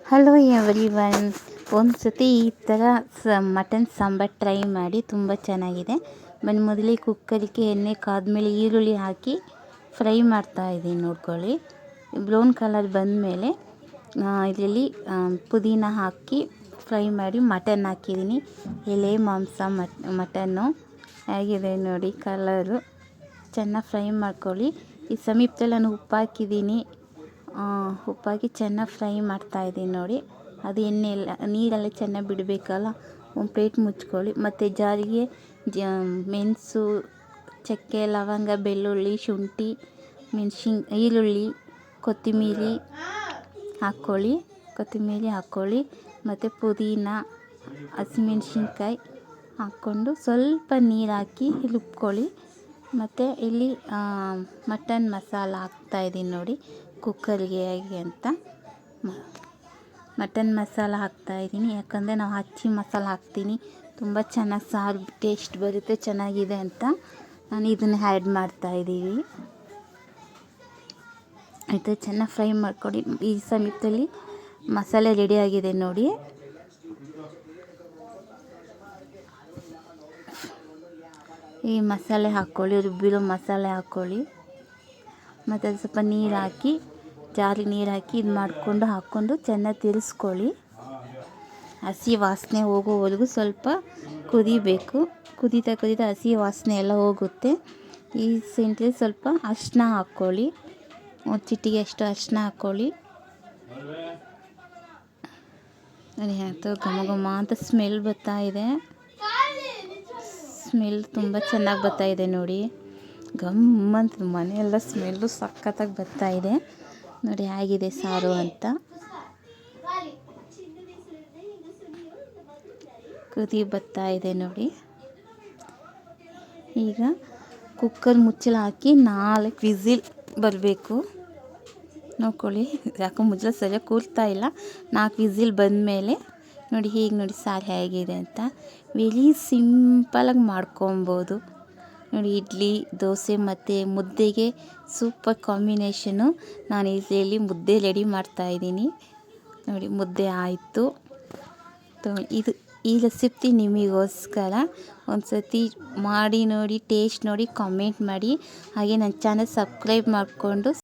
Hello everyone. ಒಂದು ಸತಿ ಈ ಥರ ಮಟನ್ ಸಾಂಬಾರು ಟ್ರೈ ಮಾಡಿ, ತುಂಬ ಚೆನ್ನಾಗಿದೆ. ಮೊದಲಿಗೆ ಕುಕ್ಕರಿಗೆ ಎಣ್ಣೆ ಕಾದ್ಮೇಲೆ ಈರುಳ್ಳಿ ಹಾಕಿ ಫ್ರೈ ಮಾಡ್ತಾಯಿದ್ದೀನಿ ನೋಡ್ಕೊಳ್ಳಿ. ಬ್ರೌನ್ ಕಲರ್ ಬಂದಮೇಲೆ ಇದರಲ್ಲಿ ಪುದೀನ ಹಾಕಿ ಫ್ರೈ ಮಾಡಿ ಮಟನ್ ಹಾಕಿದ್ದೀನಿ. ಎಲೆ ಮಾಂಸ ಮಟನ್ನು ಹೇಗಿದೆ ನೋಡಿ, ಕಲರು ಚೆನ್ನಾಗಿ ಫ್ರೈ ಮಾಡ್ಕೊಳ್ಳಿ. ಈ ಸಮೀಪದಲ್ಲಿ ನಾನು ಉಪ್ಪಾಕಿದ್ದೀನಿ. ಉಪ್ಪಾಕಿ ಚೆನ್ನಾಗಿ ಫ್ರೈ ಮಾಡ್ತಾಯಿದ್ದೀನಿ ನೋಡಿ. ಅದು ಎಣ್ಣೆ ಎಲ್ಲ ನೀರೆಲ್ಲ ಚೆನ್ನಾಗಿ ಬಿಡಬೇಕಲ್ಲ. ಒಂದು ಪ್ಲೇಟ್ ಮುಚ್ಕೊಳ್ಳಿ. ಮತ್ತು ಜಾರಿಗೆ ಮೆಣಸು, ಚಕ್ಕೆ, ಲವಂಗ, ಬೆಳ್ಳುಳ್ಳಿ, ಶುಂಠಿ, ಈರುಳ್ಳಿ, ಕೊತ್ತಂಬರಿ ಹಾಕ್ಕೊಳ್ಳಿ. ಮತ್ತು ಪುದೀನ, ಹಸಿಮೆಣ್ಸಿನ್ಕಾಯಿ ಹಾಕ್ಕೊಂಡು ಸ್ವಲ್ಪ ನೀರು ಹಾಕಿ ರುಬ್ಕೊಳ್ಳಿ. ಮತ್ತು ಇಲ್ಲಿ ಮಟನ್ ಮಸಾಲ ಹಾಕ್ತಾಯಿದ್ದೀನಿ ನೋಡಿ, ಕುಕ್ಕರ್ಗೆ ಹೇಗೆ ಅಂತ. ಮಟನ್ ಮಸಾಲ ಹಾಕ್ತಾಯಿದ್ದೀನಿ, ಯಾಕಂದರೆ ನಾವು ಹಚ್ಚಿ ಮಸಾಲ ಹಾಕ್ತೀನಿ, ತುಂಬ ಚೆನ್ನಾಗಿ ಸಾರು ಟೇಸ್ಟ್ ಬರುತ್ತೆ, ಚೆನ್ನಾಗಿದೆ ಅಂತ ನಾನು ಇದನ್ನು ಆ್ಯಡ್ ಮಾಡ್ತಾಯಿದ್ದೀವಿ. ಆಯಿತು, ಚೆನ್ನಾಗಿ ಫ್ರೈ ಮಾಡ್ಕೊಳ್ಳಿ. ಈ ಸಮಯದಲ್ಲಿ ಮಸಾಲೆ ರೆಡಿಯಾಗಿದೆ ನೋಡಿ. ಈ ಮಸಾಲೆ ಹಾಕ್ಕೊಳ್ಳಿ, ರುಬ್ಬಿರೋ ಮಸಾಲೆ ಹಾಕ್ಕೊಳ್ಳಿ. ಮತ್ತು ಅದು ಸ್ವಲ್ಪ ನೀರು ಹಾಕಿ, ಜಾರಿಗೆ ನೀರು ಹಾಕಿ ಇದು ಹಾಕ್ಕೊಂಡು ಚೆನ್ನಾಗಿ ತಿರ್ಸ್ಕೊಳ್ಳಿ. ಹಸಿ ವಾಸನೆ ಹೋಗೋವರೆಗೂ ಸ್ವಲ್ಪ ಕುದಿಬೇಕು. ಕುದೀತಾ ಹಸಿ ವಾಸನೆ ಎಲ್ಲ ಹೋಗುತ್ತೆ. ಈ ಸೆಂಟ್ರಲ್ಲಿ ಸ್ವಲ್ಪ ಅರಿಶಿನ ಹಾಕ್ಕೊಳ್ಳಿ, ಒಂದು ಚಿಟಿಗೆ ಅಷ್ಟು ಅರಿಶಿನ ಹಾಕ್ಕೊಳ್ಳಿ. ಅದು ಘಮ ಅಂತ ಸ್ಮೆಲ್ ಬರ್ತಾಯಿದೆ. ಸ್ಮೆಲ್ ತುಂಬ ಚೆನ್ನಾಗಿ ಬರ್ತಾಯಿದೆ ನೋಡಿ. ಗಮ್ಮಂತ ಮನೆಯೆಲ್ಲ ಸ್ಮೆಲ್ಲು ಸಖತ್ತಾಗಿ ಬರ್ತಾಯಿದೆ ನೋಡಿ, ಹೇಗಿದೆ ಸಾರು ಅಂತ. ಕುದಿ ಬರ್ತಾಯಿದೆ ನೋಡಿ. ಈಗ ಕುಕ್ಕರ್ ಮುಚ್ಚಳ ಹಾಕಿ 4 ವಿಸಿಲ್ ಬರಬೇಕು ನೋಡ್ಕೊಳ್ಳಿ. ಯಾಕೋ ಮುಚ್ಚಳ ಸರಿಯಾಗಿ ಕೂರ್ತಾ ಇಲ್ಲ. 4 ವಿಸಿಲ್ ಬಂದಮೇಲೆ ನೋಡಿ, ಹೀಗೆ ನೋಡಿ ಸಾರು ಹೇಗಿದೆ ಅಂತ. ವೆರಿ ಸಿಂಪಲಾಗಿ ಮಾಡ್ಕೊಬೋದು ನೋಡಿ. ಇಡ್ಲಿ, ದೋಸೆ ಮತ್ತು ಮುದ್ದೆಗೆ ಸೂಪರ್ ಕಾಂಬಿನೇಷನು. ನಾನು ಇದರಲ್ಲಿ ಮುದ್ದೆ ರೆಡಿ ಮಾಡ್ತಾಯಿದ್ದೀನಿ ನೋಡಿ. ಮುದ್ದೆ ಆಯಿತು. ಈ ರೆಸಿಪಿ ನಿಮಗೋಸ್ಕರ. ಒಂದು ಸತಿ ಮಾಡಿ ನೋಡಿ, ಟೇಸ್ಟ್ ನೋಡಿ, ಕಾಮೆಂಟ್ ಮಾಡಿ. ಹಾಗೆ ನನ್ನ ಚಾನಲ್ ಸಬ್ಸ್ಕ್ರೈಬ್ ಮಾಡಿಕೊಂಡು